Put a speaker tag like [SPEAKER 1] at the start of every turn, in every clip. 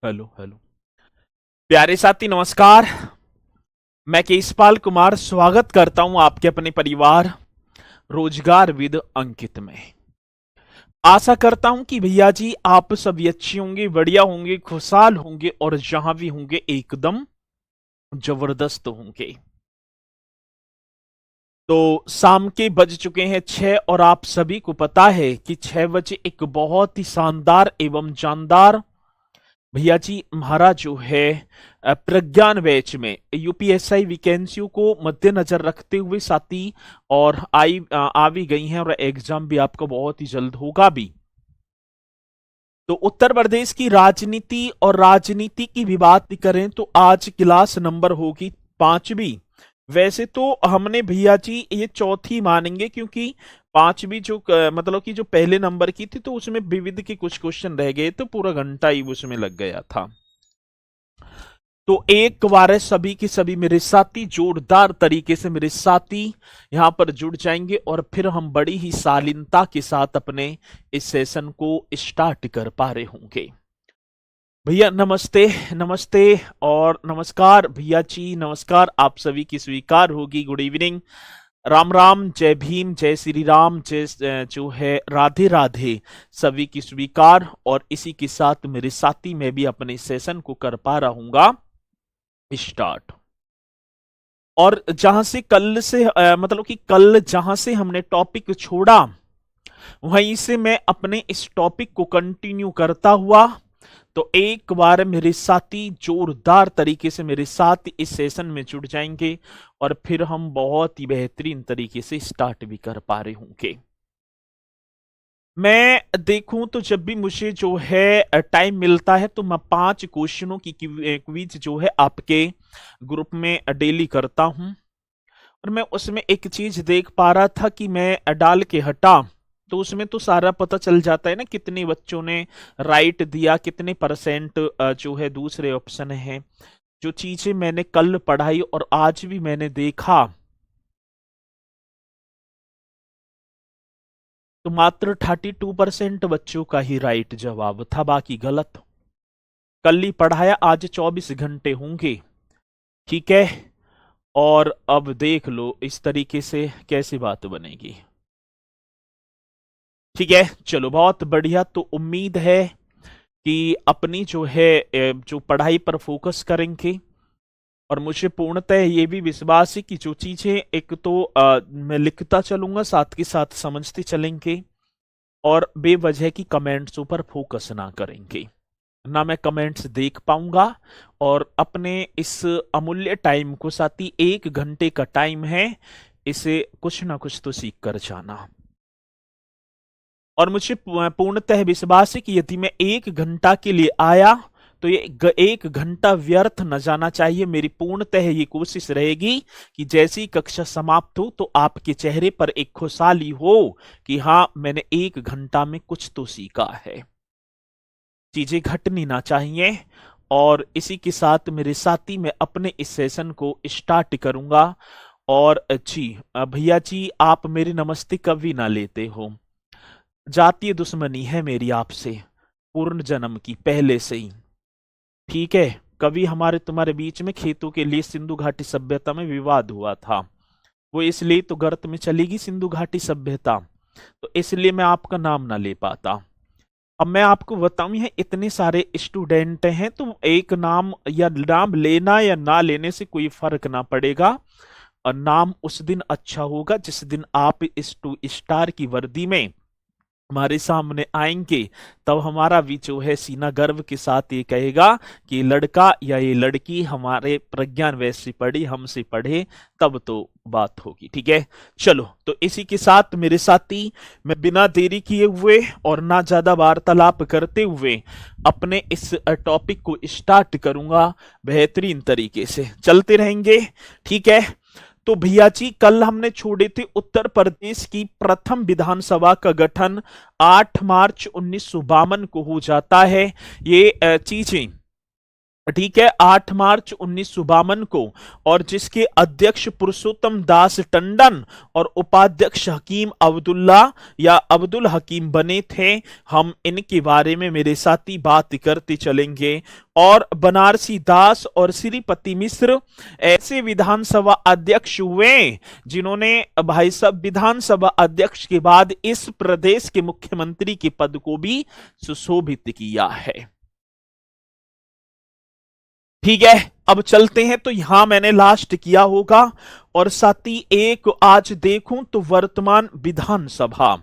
[SPEAKER 1] Hello hello. प्यारे साथी नमस्कार। मैं केशपाल कुमार स्वागत करता हूं आपके अपने परिवार रोजगार विद अंकित में। आशा करता हूं कि भैया जी आप सभी अच्छे होंगे, बढ़िया होंगे, खुशहाल होंगे और जहां भी होंगे एकदम जबरदस्त होंगे। तो शाम के बज चुके हैं 6 और आप सभी को पता है कि 6 बजे एक बहुत ही शानदार एवं जानदार भैया जी हमारा जो है प्रज्ञान बैच में यूपीएसआई वैकेंसियों को मद्देनजर रखते हुए साथी और आ भी गई हैं और एग्जाम भी आपका बहुत ही जल्द होगा भी। तो उत्तर प्रदेश की राजनीति और राजनीति की भी बात करें तो आज क्लास नंबर होगी 5वीं। वैसे तो हमने भैया जी ये चौथी मानेंगे क्योंकि 5वीं जो मतलब कि जो पहले नंबर की थी तो उसमें विविध के कुछ क्वेश्चन रह गए तो पूरा घंटा ही उसमें लग गया था। तो एक बार सभी के सभी मेरे साथी जोरदार तरीके से मेरे साथी यहां पर जुड़ जाएंगे और फिर हम बड़ी ही शालीनता के साथ अपने इस सेशन को स्टार्ट कर पा रहे होंगे। भैया नमस्ते। नमस्ते और नमस्कार भैया जी, नमस्कार आप सभी की स्वीकार होगी। गुड इवनिंग, राम राम, जय भीम, जय श्री राम, जय जो है राधे राधे सभी की स्वीकार। और इसी के साथ मेरे साथी मैं भी अपने सेशन को कर पा रहूंगा स्टार्ट। और जहां से कल से मतलब कि कल जहां से हमने टॉपिक छोड़ा वहीं से मैं अपने इस टॉपिक को कंटिन्यू करता हुआ तो एक बार मेरे साथी जोरदार तरीके से मेरे साथ इस सेशन में जुड़ जाएंगे और फिर हम बहुत ही बेहतरीन तरीके से स्टार्ट भी कर पा रहे होंगे। मैं देखूं तो जब भी मुझे जो है टाइम मिलता है तो मैं 5 क्वेश्चनों की क्विज जो है आपके ग्रुप में डेली करता हूं। और मैं उसमें एक चीज देख पा रहा था कि मैं डाल के हटा तो उसमें तो सारा पता चल जाता है ना कितने बच्चों ने राइट दिया, कितने परसेंट जो है दूसरे ऑप्शन है। जो चीजें मैंने कल पढ़ाई और आज भी मैंने देखा तो मात्र 32% बच्चों का ही राइट जवाब था, बाकी गलत। कल ही पढ़ाया, आज 24 घंटे होंगे। ठीक है। और अब देख लो इस तरीके से कैसी बात बनेगी। ठीक है, चलो बहुत बढ़िया। तो उम्मीद है कि अपनी जो है जो पढ़ाई पर फोकस करेंगे। और मुझे पूर्णतः ये भी विश्वास है कि जो चीजें एक तो मैं लिखता चलूंगा साथ के साथ समझते चलेंगे और बेवजह की कमेंट्सों पर फोकस ना करेंगे। ना मैं कमेंट्स देख पाऊंगा और अपने इस अमूल्य टाइम को, साथ ही 1 घंटे का टाइम है, इसे कुछ ना कुछ तो सीख कर जाना। और मुझे पूर्णतः विश्वास है कि यदि मैं 1 घंटा के लिए आया तो ये 1 घंटा व्यर्थ न जाना चाहिए। मेरी पूर्णतः ये कोशिश रहेगी कि जैसी कक्षा समाप्त हो तो आपके चेहरे पर एक खुशहाली हो कि हाँ मैंने 1 घंटा में कुछ तो सीखा है। चीजें घटनी ना चाहिए। और इसी के साथ मेरे साथी मैं अपने इस सेशन को स्टार्ट करूंगा। और जी भैया जी आप मेरी नमस्ते कभी ना लेते हो। जातीय दुश्मनी है मेरी आपसे पूर्ण जन्म की पहले से ही। ठीक है। कभी हमारे तुम्हारे बीच में खेतों के लिए सिंधु घाटी सभ्यता में विवाद हुआ था। वो इसलिए तो गर्त में चलेगी सिंधु घाटी सभ्यता, तो इसलिए मैं आपका नाम ना ले पाता। अब मैं आपको बताऊं यहाँ इतने सारे स्टूडेंट हैं तो एक नाम या नाम लेना या ना लेने से कोई फर्क ना पड़ेगा। और नाम उस दिन अच्छा होगा जिस दिन आप इस 2 स्टार की वर्दी में हमारे सामने आएंगे। तब हमारा भी जो है सीना गर्व के साथ ये कहेगा कि ये लड़का या ये लड़की हमारे प्रज्ञान वैसे पढ़ी, हमसे पढ़े, तब तो बात होगी। ठीक है। चलो तो इसी के साथ मेरे साथी मैं बिना देरी किए हुए और ना ज्यादा वार्तालाप करते हुए अपने इस टॉपिक को स्टार्ट करूंगा बेहतरीन तरीके से। चलते रहेंगे। ठीक है। तो भैया जी कल हमने छोड़े थे उत्तर प्रदेश की प्रथम विधानसभा का गठन 8 मार्च 1952 को हो जाता है। ये चीजें ठीक है, 8 मार्च 1952 को, और जिसके अध्यक्ष पुरुषोत्तम दास टंडन और उपाध्यक्ष हकीम अब्दुल्ला या अब्दुल हकीम बने थे। हम इनके बारे में मेरे साथी बात करते चलेंगे। और बनारसी दास और श्रीपति मिश्र ऐसे विधानसभा अध्यक्ष हुए जिन्होंने भाई साहब विधानसभा अध्यक्ष के बाद इस प्रदेश के मुख्यमंत्री के पद को भी सुशोभित किया है। ठीक है, अब चलते हैं। तो यहां मैंने लास्ट किया होगा। और साथी एक आज देखूं तो वर्तमान विधानसभा,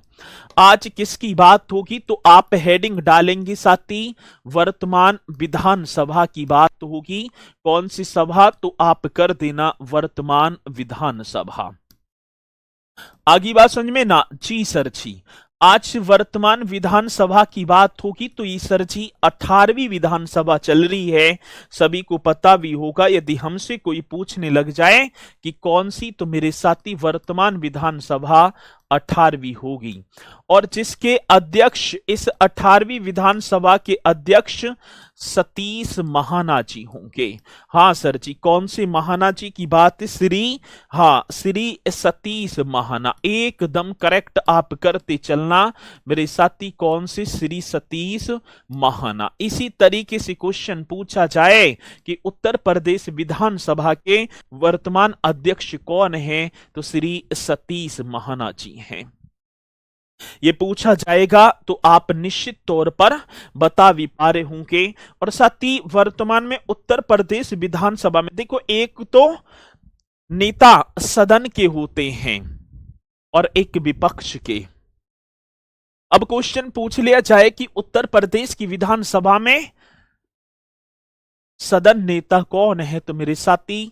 [SPEAKER 1] आज किसकी बात होगी, तो आप हेडिंग डालेंगे साथी वर्तमान विधानसभा की बात होगी। कौन सी सभा, तो आप कर देना वर्तमान विधानसभा। आगे बात समझ में ना जी सर जी। आज वर्तमान विधानसभा की बात होगी तो ये सर जी 18वीं विधानसभा चल रही है। सभी को पता भी होगा, यदि हमसे कोई पूछने लग जाए कि कौन सी, तो मेरे साथी वर्तमान विधानसभा 18वीं होगी। और जिसके अध्यक्ष, इस 18वीं विधानसभा के अध्यक्ष सतीश महाना जी होंगे। हाँ सर जी, कौन से महाना जी की बात है, श्री सतीश महाना, एकदम करेक्ट आप करते चलना मेरे साथी। कौन से, श्री सतीश महाना। इसी तरीके से क्वेश्चन पूछा जाए कि उत्तर प्रदेश विधानसभा के वर्तमान अध्यक्ष कौन है, तो श्री सतीश महाना जी हैं। ये पूछा जाएगा तो आप निश्चित तौर पर बता भी पा रहे होंगे। और साथ ही वर्तमान में उत्तर प्रदेश विधानसभा में देखो, एक तो नेता सदन के होते हैं और एक विपक्ष के। अब क्वेश्चन पूछ लिया जाए कि उत्तर प्रदेश की विधानसभा में सदन नेता कौन है, तो मेरे साथी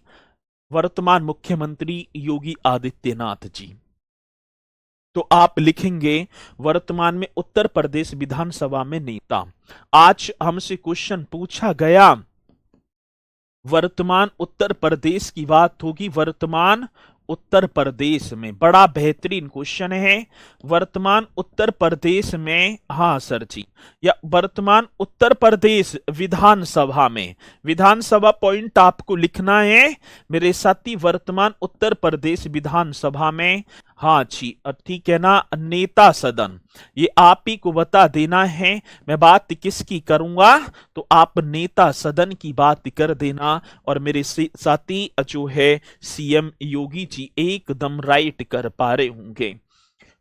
[SPEAKER 1] वर्तमान मुख्यमंत्री योगी आदित्यनाथ जी। तो आप लिखेंगे वर्तमान में उत्तर प्रदेश विधानसभा में नेता। आज हमसे क्वेश्चन पूछा गया, वर्तमान उत्तर प्रदेश की बात होगी, वर्तमान उत्तर प्रदेश में। बड़ा बेहतरीन क्वेश्चन है, वर्तमान उत्तर प्रदेश में। हाँ सर जी, या वर्तमान उत्तर प्रदेश विधानसभा में, विधानसभा पॉइंट आपको लिखना है मेरे साथी, वर्तमान उत्तर प्रदेश विधानसभा में। हाँ जी, ठीक है ना, नेता सदन, ये आप ही को बता देना है। मैं बात किसकी करूंगा, तो आप नेता सदन की बात कर देना। और मेरे साथी जो है सीएम योगी जी एकदम राइट कर पा रहे होंगे।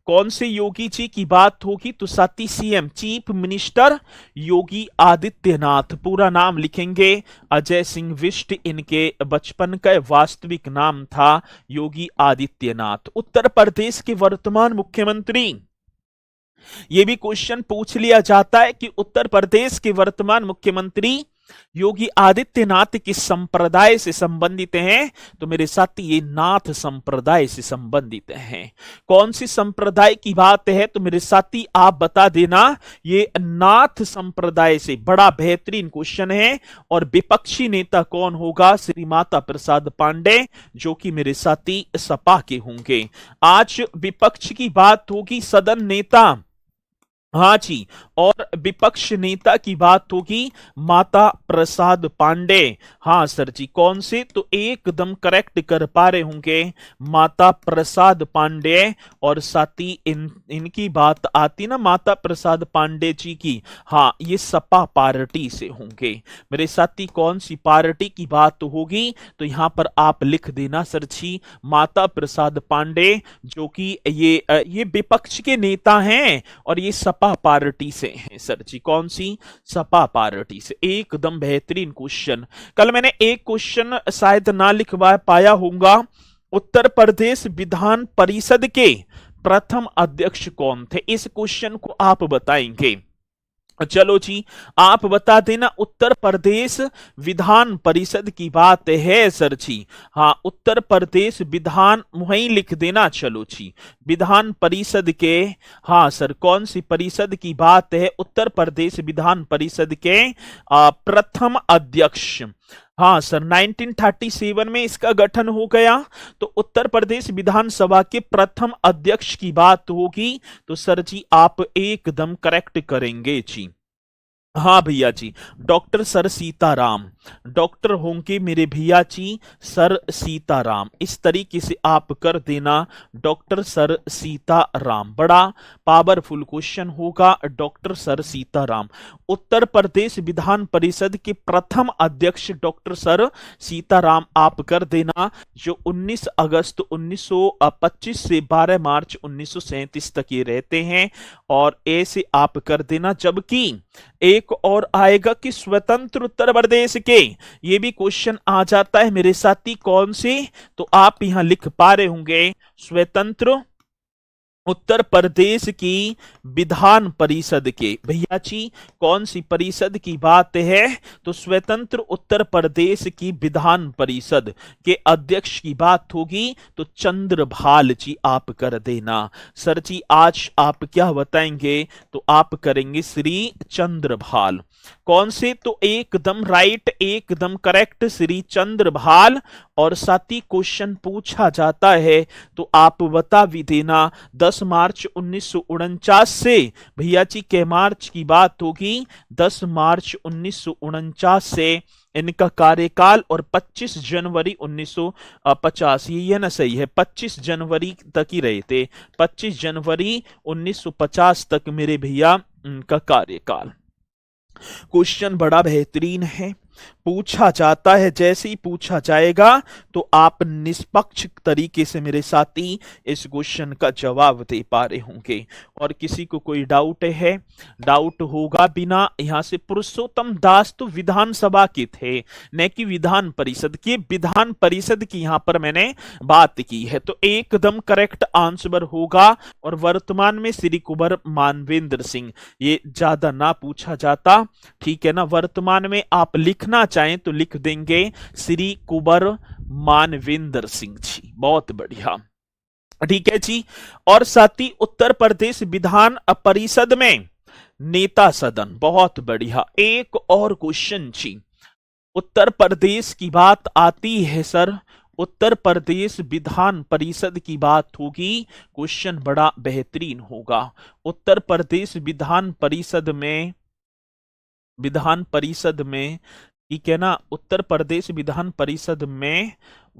[SPEAKER 1] कौन से योगी जी की बात होगी, तो साथी CM chief minister Yogi Adityanath. पूरा नाम लिखेंगे अजय सिंह बिष्ट, इनके बचपन का वास्तविक नाम था योगी आदित्यनाथ। उत्तर प्रदेश के वर्तमान मुख्यमंत्री, ये भी क्वेश्चन पूछ लिया जाता है कि उत्तर प्रदेश के वर्तमान मुख्यमंत्री योगी आदित्यनाथ किस संप्रदाय से संबंधित हैं, तो मेरे साथी ये नाथ संप्रदाय से संबंधित हैं। कौन सी संप्रदाय की बात है, तो मेरे साथी आप बता देना, ये नाथ संप्रदाय से। बड़ा बेहतरीन क्वेश्चन है। और विपक्षी नेता कौन होगा, श्री माता प्रसाद पांडे, जो कि मेरे साथी सपा के होंगे। आज विपक्ष की बात होगी, सदन नेता। हाँ जी, और विपक्ष नेता की बात होगी माता प्रसाद पांडे। हाँ सर जी, कौन से, तो एकदम करेक्ट कर पा रहे होंगे माता प्रसाद पांडे। और साथी इनकी बात आती ना माता प्रसाद पांडे जी की, हाँ ये सपा पार्टी से होंगे मेरे साथी। कौन सी पार्टी की बात होगी, तो यहां पर आप लिख देना सर जी माता प्रसाद पांडे, जो कि ये विपक्ष के नेता हैं और ये सपा पार्टी से हैं सर जी। कौन सी, सपा पार्टी से। एकदम बेहतरीन क्वेश्चन। कल मैंने एक क्वेश्चन शायद ना लिखवा पाया होगा, उत्तर प्रदेश विधान परिषद के प्रथम अध्यक्ष कौन थे, इस क्वेश्चन को आप बताएंगे। चलो जी, आप बता देना, उत्तर प्रदेश विधान परिषद की बात है सर जी। हाँ, उत्तर प्रदेश विधान वहीं लिख देना। चलो जी, विधान परिषद के, हाँ सर, कौन सी परिषद की बात है, उत्तर प्रदेश विधान परिषद के प्रथम अध्यक्ष। हाँ सर, 1937 में इसका गठन हो गया। तो उत्तर प्रदेश विधानसभा के प्रथम अध्यक्ष की बात होगी, तो सर जी आप एकदम करेक्ट करेंगे जी। हाँ भैया जी, डॉक्टर सर सीताराम। डॉक्टर होंगे मेरे भैया जी सर सीताराम, इस तरीके से आप कर देना डॉक्टर सर सीताराम। बड़ा पावरफुल क्वेश्चन होगा डॉक्टर सर सीताराम। उत्तर प्रदेश विधान परिषद के प्रथम अध्यक्ष डॉक्टर सर सीताराम आप कर देना, जो 19 अगस्त 1925 से 12 मार्च 1937 तक ये रहते हैं, और ऐसे आप कर देना। जबकि एक और आएगा कि स्वतंत्र उत्तर प्रदेश के, ये भी क्वेश्चन आ जाता है मेरे साथी, कौन से, तो आप यहां लिख पा रहे होंगे स्वतंत्र उत्तर प्रदेश की विधान परिषद के। भैया जी कौन सी परिषद की बात है, तो स्वतंत्र उत्तर प्रदेश की विधान परिषद के अध्यक्ष की बात होगी, तो चंद्रभाल जी आप कर देना। सर जी आज आप क्या बताएंगे, तो आप करेंगे श्री चंद्रभाल। कौन से, तो एकदम राइट, एकदम करेक्ट, श्री चंद्रभाल। और साथ ही क्वेश्चन पूछा जाता है तो आप बता भी देना 10 मार्च 1949 से, भैया जी के मार्च की बात होगी, 10 मार्च 1949 से इनका कार्यकाल, और 25 जनवरी 1950, ये ना सही है, 25 जनवरी तक ही रहे थे, 25 जनवरी 1950 तक मेरे भैया इनका कार्यकाल। क्वेश्चन बड़ा बेहतरीन है, पूछा जाता है, जैसे ही पूछा जाएगा तो आप निष्पक्ष तरीके से मेरे साथी इस क्वेश्चन का जवाब दे पा रहे होंगे। और किसी को कोई डाउट है, डाउट होगा बिना, यहां से पुरुषोत्तम दास तो विधानसभा के थे, न कि विधान परिषद की, विधान परिषद की यहां पर मैंने बात की है, तो एकदम करेक्ट आंसर होगा। और वर्तमान में श्री कुंवर मानवेंद्र सिंह, ये ज्यादा ना पूछा जाता, ठीक है ना, वर्तमान में आप लिखना चाहें तो लिख देंगे श्री कुंवर मानवेंद्र सिंह जी, बहुत बढ़िया, ठीक है जी। और साथ ही उत्तर प्रदेश विधान परिषद में नेता सदन, बहुत बढ़िया। एक और क्वेश्चन जी, उत्तर प्रदेश की बात आती है सर, उत्तर प्रदेश विधान परिषद की बात होगी, क्वेश्चन बड़ा बेहतरीन होगा। उत्तर प्रदेश विधान परिषद में, विधान परिषद में, ठीक है ना, उत्तर प्रदेश विधान परिषद में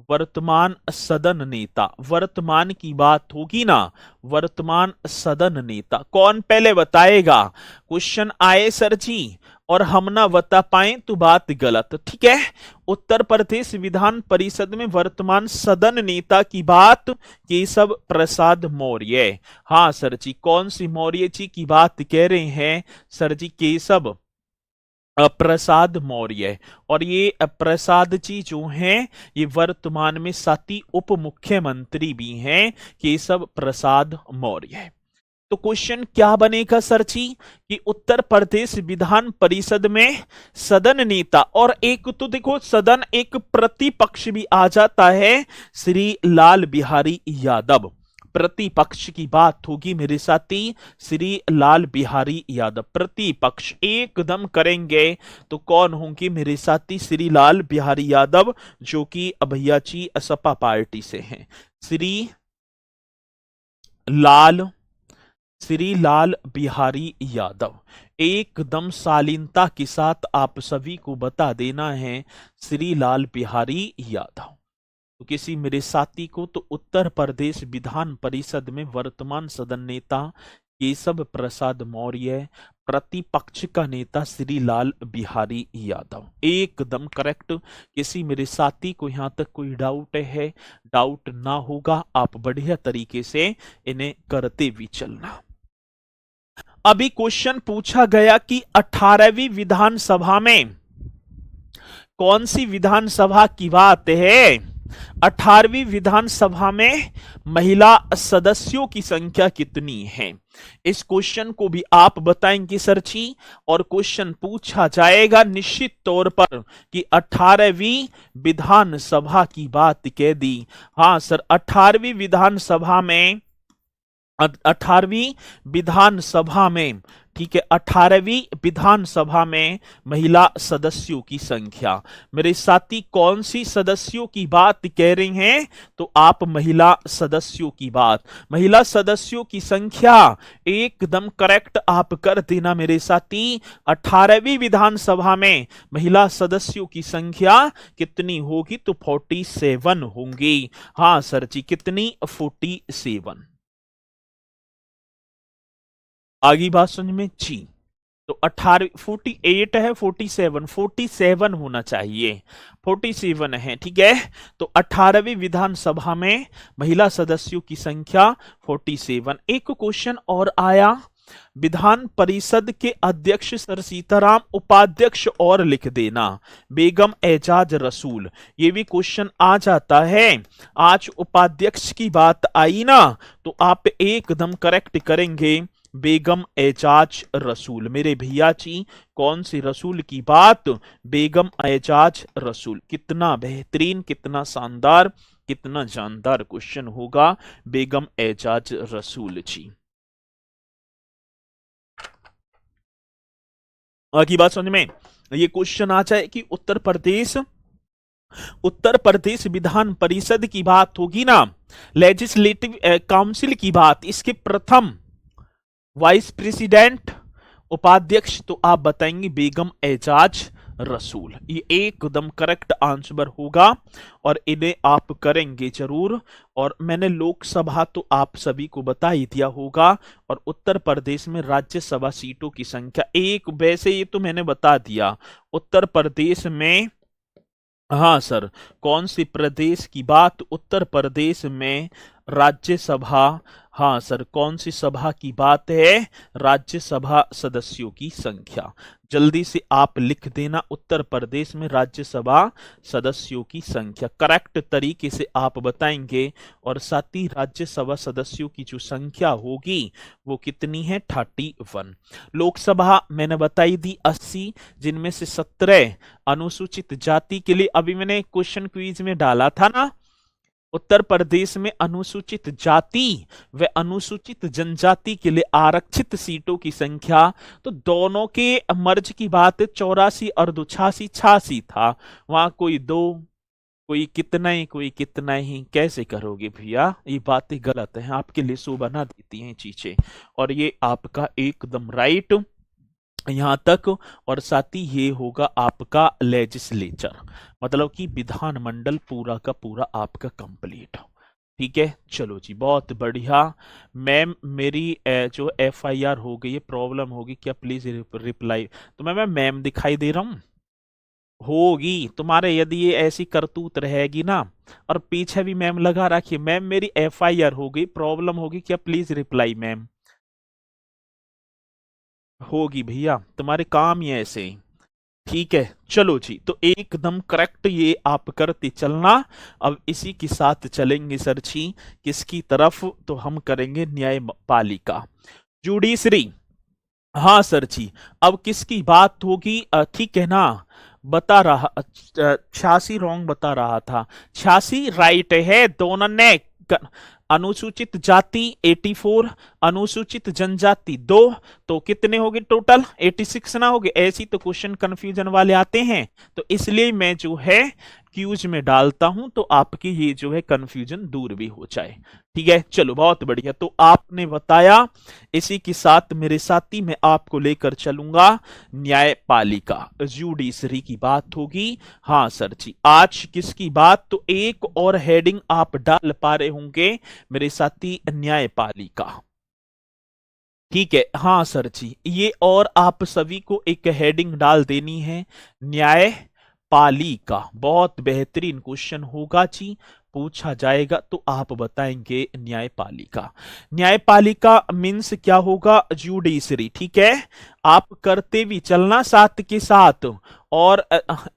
[SPEAKER 1] वर्तमान सदन नेता, वर्तमान की बात होगी ना, वर्तमान सदन नेता कौन पहले बताएगा, क्वेश्चन आए सर जी और हम ना बता पाए तो बात गलत, ठीक है। उत्तर प्रदेश विधान परिषद में वर्तमान सदन नेता की बात केशव प्रसाद मौर्य। हाँ सर जी, कौन सी मौर्य जी की बात कह रहे हैं सर जी, केशव प्रसाद मौर्य। और ये प्रसाद जी जो हैं ये वर्तमान में साथी उप मुख्यमंत्री भी हैं, केशव प्रसाद मौर्य। तो क्वेश्चन क्या बनेगा सर जी, कि उत्तर प्रदेश विधान परिषद में सदन नेता, और एक तो देखो सदन, एक प्रतिपक्ष भी आ जाता है, श्री लाल बिहारी यादव, प्रतिपक्ष की बात होगी मेरे साथी, श्री लाल बिहारी यादव प्रतिपक्ष एकदम करेंगे, तो कौन होंगे मेरे साथी, श्री लाल बिहारी यादव, जो कि भैया जी सपा पार्टी से हैं, श्री लाल बिहारी यादव। एकदम शालीनता के साथ आप सभी को बता देना है श्री लाल बिहारी यादव। तो किसी मेरे साथी को तो उत्तर प्रदेश विधान परिषद में वर्तमान सदन नेता केशव प्रसाद मौर्य, प्रतिपक्ष का नेता श्री लाल बिहारी यादव, एकदम करेक्ट। किसी मेरे साथी को यहां तक कोई डाउट है, डाउट ना होगा, आप बढ़िया तरीके से इन्हें करते भी चलना। अभी क्वेश्चन पूछा गया कि 18वीं विधानसभा में, कौन सी विधानसभा की बात है, 18वीं विधानसभा में महिला सदस्यों की संख्या कितनी है, इस क्वेश्चन को भी आप बताएंगे सर जी। और क्वेश्चन पूछा जाएगा निश्चित तौर पर कि 18वीं विधानसभा की बात कह दी। हाँ सर, 18वीं विधानसभा में 18वीं विधानसभा में, ठीक है, 18वीं विधानसभा में महिला सदस्यों की संख्या। मेरे साथी कौन सी सदस्यों की बात कह रही हैं? तो आप महिला सदस्यों की बात, महिला सदस्यों की संख्या एकदम करेक्ट आप कर देना मेरे साथी। 18वीं विधानसभा में महिला सदस्यों की संख्या कितनी होगी? तो 47 होंगी। हाँ सर जी, कितनी? 47। आगे बात समझ में? जी, तो 18 48 है, 47 होना चाहिए, 47 है, ठीक है। तो 18वीं विधानसभा में महिला सदस्यों की संख्या 47। एक क्वेश्चन और आया, विधान परिषद के अध्यक्ष सर सीताराम, उपाध्यक्ष और लिख देना बेगम एजाज रसूल। ये भी क्वेश्चन आ जाता है। आज उपाध्यक्ष की बात आई ना, तो आप एकदम करेक्ट करेंगे बेगम एजाज रसूल। मेरे भैया जी, कौन सी रसूल की बात? बेगम एजाज रसूल। कितना बेहतरीन, कितना शानदार, कितना जानदार क्वेश्चन होगा बेगम एजाज रसूल जी। की बात समझ में? ये क्वेश्चन आ जाए कि उत्तर प्रदेश विधान परिषद की बात होगी ना, लेजिस्लेटिव काउंसिल की बात, इसके प्रथम वाइस प्रेसिडेंट, उपाध्यक्ष, तो आप बताएंगे बेगम एजाज रसूल। ये एकदम करेक्ट आंसर होगा और इन्हें आप करेंगे जरूर। और मैंने लोकसभा तो आप सभी को बता ही दिया होगा, और उत्तर प्रदेश में राज्यसभा सीटों की संख्या एक, वैसे ये तो मैंने बता दिया। उत्तर प्रदेश में, हाँ सर, कौन सी प्रदेश की बात? उत्तर प्रदेश में राज्यसभा, हाँ सर, कौन सी सभा की बात है? राज्यसभा सदस्यों की संख्या। जल्दी से आप लिख देना, उत्तर प्रदेश में राज्यसभा सदस्यों की संख्या करेक्ट तरीके से आप बताएंगे। और साथ ही राज्यसभा सदस्यों की जो संख्या होगी वो कितनी है? 31। लोकसभा मैंने बताई दी 80, जिनमें से 17 अनुसूचित जाति के लिए। अभी मैंने क्वेश्चन क्विज में डाला था ना, उत्तर प्रदेश में अनुसूचित जाति व अनुसूचित जनजाति के लिए आरक्षित सीटों की संख्या, तो दोनों के मर्ज की बात 84 और 86, 86 था। वहां कोई दो, कोई कितना ही, कोई कितना ही, कैसे करोगे भैया? ये बातें गलत है, आपके लिए शो बना देती हैं चीजें। और ये आपका एकदम राइट यहां तक। और साथ ही ये होगा आपका लेजिस्लेचर, मतलब कि विधानमंडल पूरा का पूरा आपका कंप्लीट। ठीक है, चलो जी, बहुत बढ़िया। मैम मेरी जो FIR हो गई है, प्रॉब्लम होगी क्या? Please reply. तो मैम दिखाई दे रहा हूं? होगी तुम्हारे, यदि ये ऐसी करतूत रहेगी ना, और पीछे भी मैम लगा रखिए, मैम मेरी FIR हो गई, प्रॉब्लम होगी क्या? Please reply ma'am. होगी भैया, तुम्हारे काम ही ऐसे ही। ठीक है, चलो जी, तो एकदम करेक्ट ये आप करते चलना। अब इसी के साथ चलेंगे सर जी किसकी तरफ? तो हम करेंगे न्यायपालिका, जुडिशरी। हाँ सर जी, अब किसकी बात होगी? ठीक है ना, बता रहा 86 रॉन्ग बता रहा था, 86 राइट है दोनों ने। अनुसूचित जाति 84, अनुसूचित जनजाति 2, तो कितने हो गए टोटल? 86 ना हो गए? ऐसी तो क्वेश्चन कंफ्यूजन वाले आते हैं, तो इसलिए मैं जो है क्यूज में डालता हूं, तो आपकी ये जो है कंफ्यूजन दूर भी हो जाए। ठीक है, चलो बहुत बढ़िया। तो आपने बताया, इसी के साथ मेरे साथी मैं आपको लेकर चलूंगा न्यायपालिका, जुडिशरी की बात होगी। हाँ सर जी, आज किसकी बात? तो एक और हेडिंग आप डाल पा रहे होंगे मेरे साथी, न्यायपालिका। ठीक है, हाँ सर जी, ये और आप सभी को एक हेडिंग डाल देनी है, न्यायपालिका। बहुत बेहतरीन क्वेश्चन होगा जी, पूछा जाएगा तो आप बताएंगे न्यायपालिका। न्यायपालिका मीन्स क्या होगा? जुडिशरी। ठीक है, आप करते भी चलना साथ के साथ। और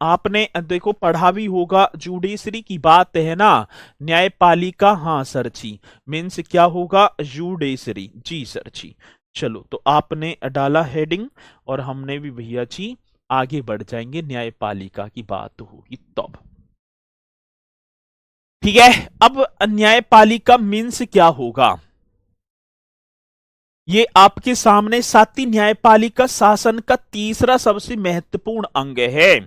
[SPEAKER 1] आपने देखो पढ़ा भी होगा, जुडिशरी की बात है ना, न्यायपालिका। हाँ सर जी, मीन्स क्या होगा? जुडिशरी। जी सर जी, चलो तो आपने डाला हेडिंग, और हमने भी भैया जी आगे बढ़ जाएंगे, न्यायपालिका की बात होगी तब। ठीक है, अब न्यायपालिका मीन्स क्या होगा? ये आपके सामने सातवीं न्यायपालिका शासन का तीसरा सबसे महत्वपूर्ण अंग है।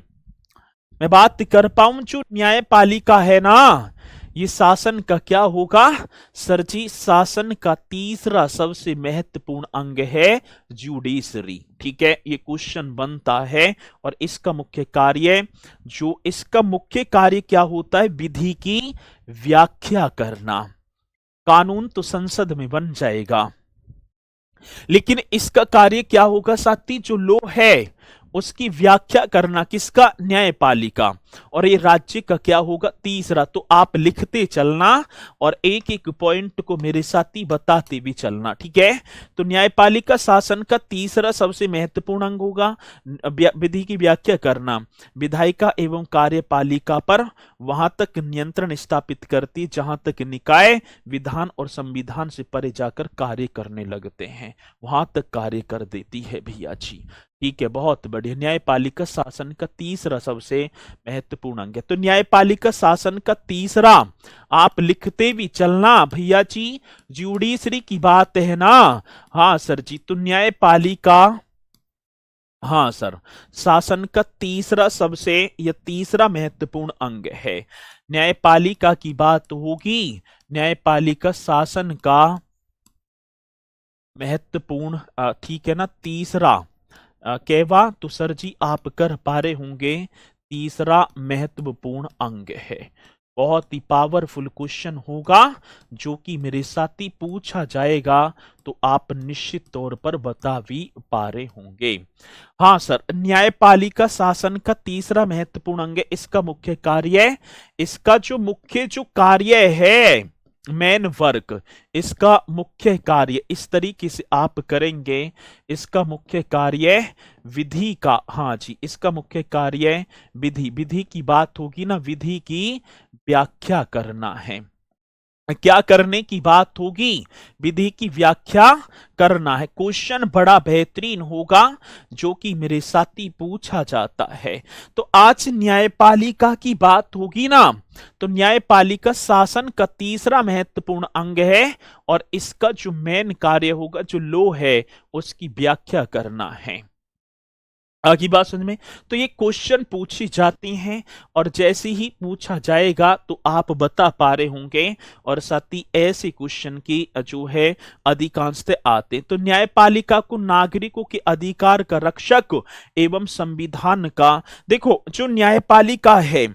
[SPEAKER 1] मैं बात कर पाऊं, जो न्यायपालिका है ना, ये शासन का क्या होगा सर जी? शासन का तीसरा सबसे महत्वपूर्ण अंग है जुडिशरी। ठीक है, ये क्वेश्चन बनता है। और इसका मुख्य कार्य, जो इसका मुख्य कार्य क्या होता है? विधि की व्याख्या करना। कानून तो संसद में बन जाएगा, लेकिन इसका कार्य क्या होगा साथी? जो लॉ है उसकी व्याख्या करना। किसका? न्यायपालिका। और ये राज्य का क्या होगा? तीसरा। तो आप लिखते चलना और एक एक पॉइंट को मेरे साथ ही बताते भी चलना, ठीक है? तो न्यायपालिका शासन का तीसरा सबसे महत्वपूर्ण अंग होगा विधि की व्याख्या करना। विधायिका एवं कार्यपालिका पर वहां तक नियंत्रण स्थापित करती जहां तक निकाय विधान और संविधान से परे जाकर कार्य करने लगते हैं, वहां तक कार्य कर देती है भैया जी। ठीक है, बहुत बढ़िया। न्यायपालिका शासन का तीसरा सबसे महत्वपूर्ण अंग है। तो न्यायपालिका शासन का तीसरा आप लिखते भी चलना भैया जी। जुडिशरी की बात है ना? हाँ सर जी। तो न्यायपालिका, हाँ सर, शासन का तीसरा सबसे, यह तीसरा महत्वपूर्ण अंग है। न्यायपालिका की बात होगी, न्यायपालिका शासन का महत्वपूर्ण, ठीक है ना, तीसरा कहवा तो सर जी आप कर पा रहे होंगे, तीसरा महत्वपूर्ण अंग है। बहुत ही पावरफुल क्वेश्चन होगा जो कि मेरे साथ ही पूछा जाएगा, तो आप निश्चित तौर पर बता भी पा रहे होंगे। हाँ सर, न्यायपालिका शासन का तीसरा महत्वपूर्ण अंग है। इसका मुख्य कार्य, इसका जो कार्य है, मेन वर्क, इसका मुख्य कार्य इस तरीके से आप करेंगे। इसका मुख्य कार्य विधि का, हाँ जी, इसका मुख्य कार्य विधि की बात होगी ना, विधि की व्याख्या करना है। क्या करने की बात होगी? विधि की व्याख्या करना है। क्वेश्चन बड़ा बेहतरीन होगा जो कि मेरे साथ ही पूछा जाता है। तो आज न्यायपालिका की बात होगी ना, तो न्यायपालिका शासन का तीसरा महत्वपूर्ण अंग है और इसका जो मेन कार्य होगा, जो लॉ है, उसकी व्याख्या करना है। आगे बात समझ में? तो ये क्वेश्चन पूछी जाती हैं और जैसे ही पूछा जाएगा तो आप बता पा रहे होंगे। और साथ ही ऐसे क्वेश्चन की जो है अधिकांशतः आते। तो न्यायपालिका को नागरिकों के अधिकार का रक्षक एवं संविधान का, देखो जो न्यायपालिका है,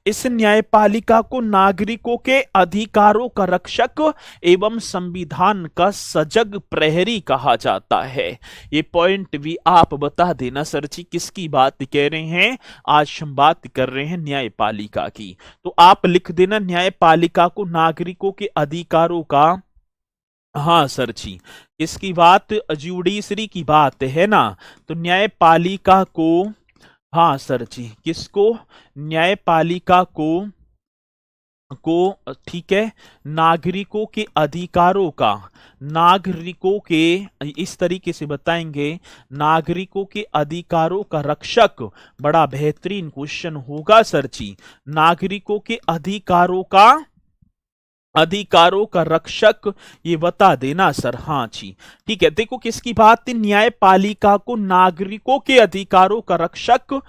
[SPEAKER 1] इस न्यायपालिका को नागरिकों के अधिकारों का रक्षक एवं संविधान का सजग प्रहरी कहा जाता है। ये पॉइंट भी आप बता देना सर जी, किसकी बात कह रहे हैं? आज हम बात कर रहे हैं न्यायपालिका की। तो आप लिख देना न्यायपालिका को नागरिकों के अधिकारों का, हाँ सर जी, इसकी बात जुडिशरी की बात है ना, तो न्यायपालिका को, हाँ सर जी, किसको? न्यायपालिका को ठीक है, नागरिकों के अधिकारों का, नागरिकों के, इस तरीके से बताएंगे, नागरिकों के अधिकारों का रक्षक। बड़ा बेहतरीन क्वेश्चन होगा सर जी। नागरिकों के अधिकारों का रक्षक, ये बता देना सर। हाँ जी, ठीक है। देखो किसकी बात? न्यायपालिका को नागरिकों के अधिकारों का रक्षक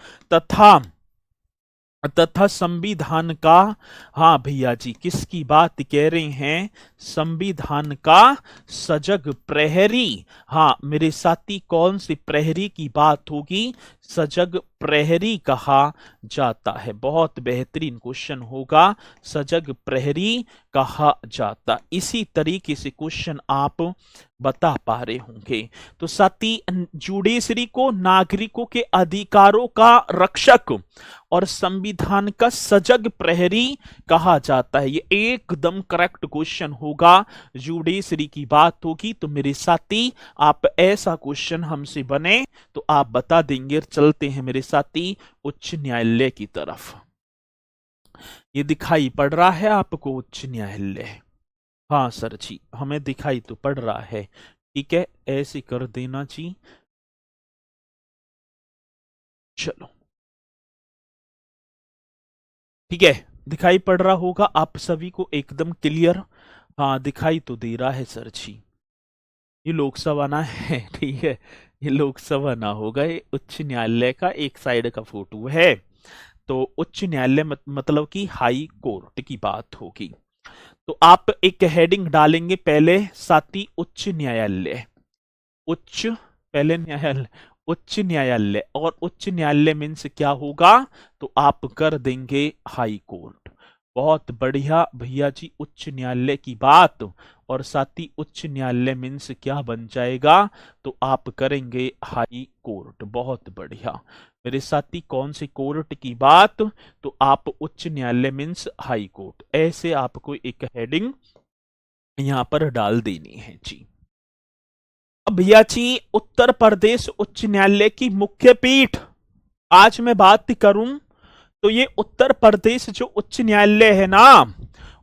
[SPEAKER 1] तथा संविधान का, हाँ भैया जी, किसकी बात कह रहे हैं? संविधान का सजग प्रहरी। हाँ मेरे साथी, कौन सी प्रहरी की बात होगी? सजग प्रहरी कहा जाता है। बहुत बेहतरीन क्वेश्चन होगा, सजग प्रहरी कहा जाता। इसी तरीके से क्वेश्चन आप बता पा रहे होंगे। तो साथी, जुडिशरी को नागरिकों के अधिकारों का रक्षक और संविधान का सजग प्रहरी कहा जाता है। ये एकदम करेक्ट क्वेश्चन होगा। जुडिशरी की बात होगी तो मेरे साथी, आप ऐसा क्वेश्चन हमसे बने तो आप बता देंगे। चलते हैं मेरे साथी उच्च न्यायालय की तरफ। ये दिखाई पड़ रहा है आपको उच्च न्यायालय? हाँ सर जी, हमें दिखाई तो पड़ रहा है। ठीक है, ऐसे कर देना जी। चलो ठीक है, दिखाई पड़ रहा होगा आप सभी को एकदम क्लियर? हाँ दिखाई तो दे रहा है सर जी। ये लोकसभा ना है, ठीक है, ये लोकसभा ना होगा, ये उच्च न्यायालय का एक साइड का फोटो है। तो उच्च न्यायालय मतलब कि हाई कोर्ट की बात होगी। तो आप एक हेडिंग डालेंगे पहले साथी उच्च न्यायालय, उच्च, पहले न्यायालय, उच्च न्यायालय, और उच्च न्यायालय मीन्स क्या होगा, तो आप कर देंगे हाई कोर्ट। बहुत बढ़िया भैया जी, उच्च न्यायालय की बात, और साथ ही उच्च न्यायालय मीन्स क्या बन जाएगा, तो आप करेंगे हाई कोर्ट। बहुत बढ़िया मेरे साथी, कौन सी कोर्ट की बात, तो आप उच्च न्यायालय मीन्स हाई कोर्ट, ऐसे आपको एक हेडिंग यहां पर डाल देनी है जी। अब भैया जी, उत्तर प्रदेश उच्च न्यायालय की मुख्य पीठ, आज मैं बात करूं तो ये उत्तर प्रदेश जो उच्च न्यायालय है ना,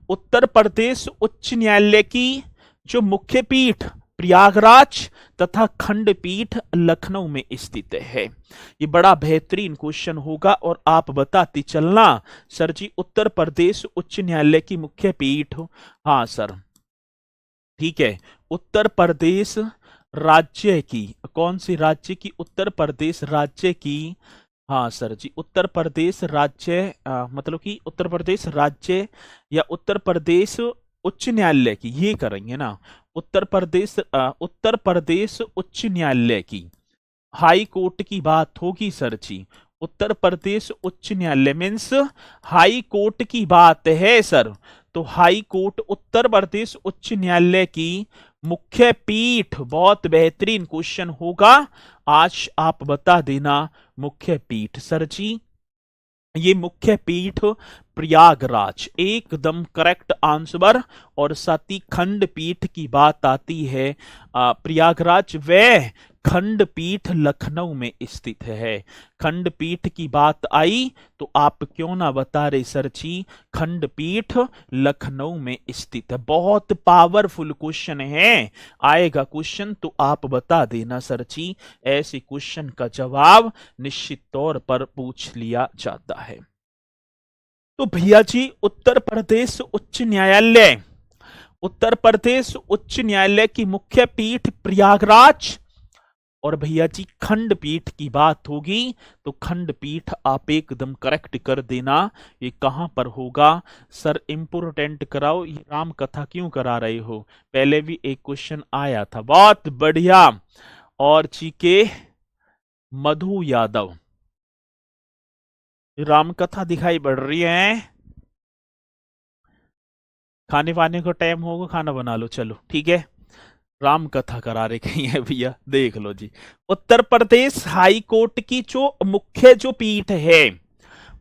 [SPEAKER 1] उत्तर प्रदेश उच्च न्यायालय की जो मुख्य पीठ प्रयागराज तथा खंडपीठ लखनऊ में स्थित है। ये बड़ा बेहतरीन क्वेश्चन होगा और आप बताते चलना, सर जी उत्तर प्रदेश उच्च न्यायालय की मुख्य पीठ, हाँ सर ठीक है, उत्तर प्रदेश राज्य की, कौन सी राज्य की, उत्तर प्रदेश राज्य की, हाँ सर जी उत्तर प्रदेश राज्य, मतलब कि उत्तर प्रदेश राज्य या उत्तर प्रदेश उच्च न्यायालय की, ये करेंगे ना, उत्तर प्रदेश उच्च न्यायालय की हाई कोर्ट की बात होगी सर जी। उत्तर प्रदेश उच्च न्यायालय मीन्स हाई कोर्ट की बात है सर। तो हाई कोर्ट उत्तर प्रदेश उच्च न्यायालय की मुख्य पीठ, बहुत बेहतरीन क्वेश्चन होगा, आज आप बता देना मुख्य पीठ सर जी। ये मुख्य पीठ प्रयागराज, एकदम करेक्ट आंसर। और साथ ही खंडपीठ की बात आती है, प्रयागराज व खंडपीठ लखनऊ में स्थित है। खंडपीठ की बात आई तो आप क्यों ना बता रहे सर जी, खंडपीठ लखनऊ में स्थित है। बहुत पावरफुल क्वेश्चन है, आएगा क्वेश्चन तो आप बता देना सर जी, ऐसे क्वेश्चन का जवाब निश्चित तौर पर पूछ लिया जाता है। तो भैया जी उत्तर प्रदेश उच्च न्यायालय, उत्तर प्रदेश उच्च न्यायालय की मुख्य पीठ प्रयागराज, और भैया जी खंडपीठ की बात होगी तो खंडपीठ आप एकदम करेक्ट कर देना, ये कहां पर होगा सर, इंपोर्टेंट कराओ, ये राम कथा क्यों करा रहे हो, पहले भी एक क्वेश्चन आया था, बहुत बढ़िया। और जी के मधु यादव, राम कथा दिखाई पड़ रही है, खाने पाने को टाइम होगा, खाना बना लो, चलो ठीक है, राम कथा करा रही है भैया, देख लो जी। उत्तर प्रदेश हाई कोर्ट की जो मुख्य जो पीठ है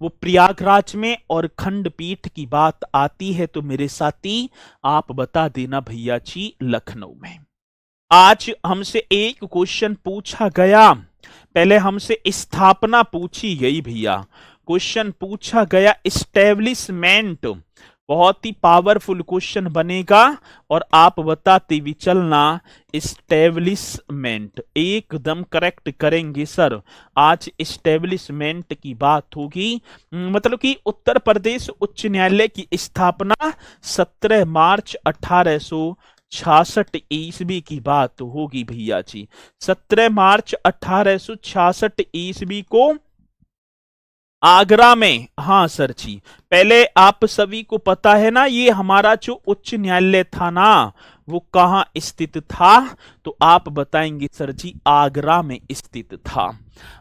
[SPEAKER 1] वो प्रयागराज में, और खंडपीठ की बात आती है तो मेरे साथी आप बता देना भैया जी लखनऊ में। आज हमसे एक क्वेश्चन पूछा गया, पहले हमसे स्थापना पूछी गई भैया, क्वेश्चन पूछा गया इस्टेब्लिशमेंट, बहुत ही पावरफुल क्वेश्चन बनेगा, और आप बताते भी चलना इस्टेब्लिशमेंट, एकदम करेक्ट करेंगे सर। आज इस्टेब्लिशमेंट की बात होगी, मतलब कि उत्तर प्रदेश उच्च न्यायालय की स्थापना 17 मार्च 1866 ईस्वी की बात होगी भैया जी। 17 मार्च 1866 ईस्वी को आगरा में, हाँ सर जी, पहले आप सभी को पता है ना, ये हमारा जो उच्च न्यायालय था ना वो कहां स्थित था, तो आप बताएंगे सर जी आगरा में स्थित था।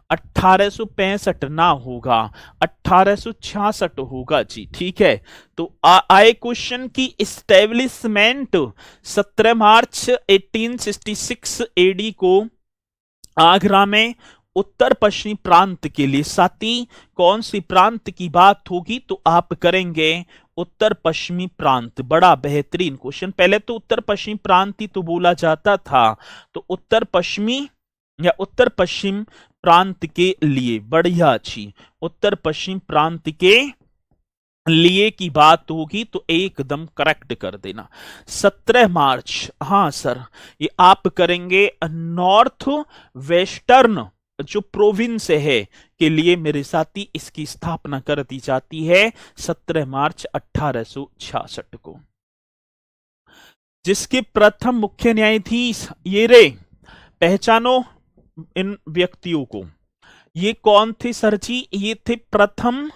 [SPEAKER 1] 1865 ना होगा, 1866 होगा जी, ठीक है। तो आए क्वेश्चन की इस्टेब्लिशमेंट 17 मार्च 1866 एडी को आगरा में उत्तर पश्चिमी प्रांत के लिए, साथी कौन सी प्रांत की बात होगी, तो आप करेंगे उत्तर पश्चिमी प्रांत। बड़ा बेहतरीन क्वेश्चन, पहले तो उत्तर पश्चिमी प्रांत ही तो बोला जाता था, तो उत्तर पश्चिमी या उत्तर पश्चिम प्रांत के लिए, बढ़िया अच्छी, उत्तर पश्चिम प्रांत के लिए की बात होगी तो एकदम करेक्ट कर देना। 17 मार्च, हाँ सर, ये आप करेंगे नॉर्थ वेस्टर्न जो प्रोविंस है के लिए मेरे साथी, इसकी स्थापना कर दी जाती है 17 मार्च 1866 को। जिसके प्रथम मुख्य न्यायाधीश, ये रे, पहचानो इन व्यक्तियों को। ये कौन थे सर जी? ये थे प्रथम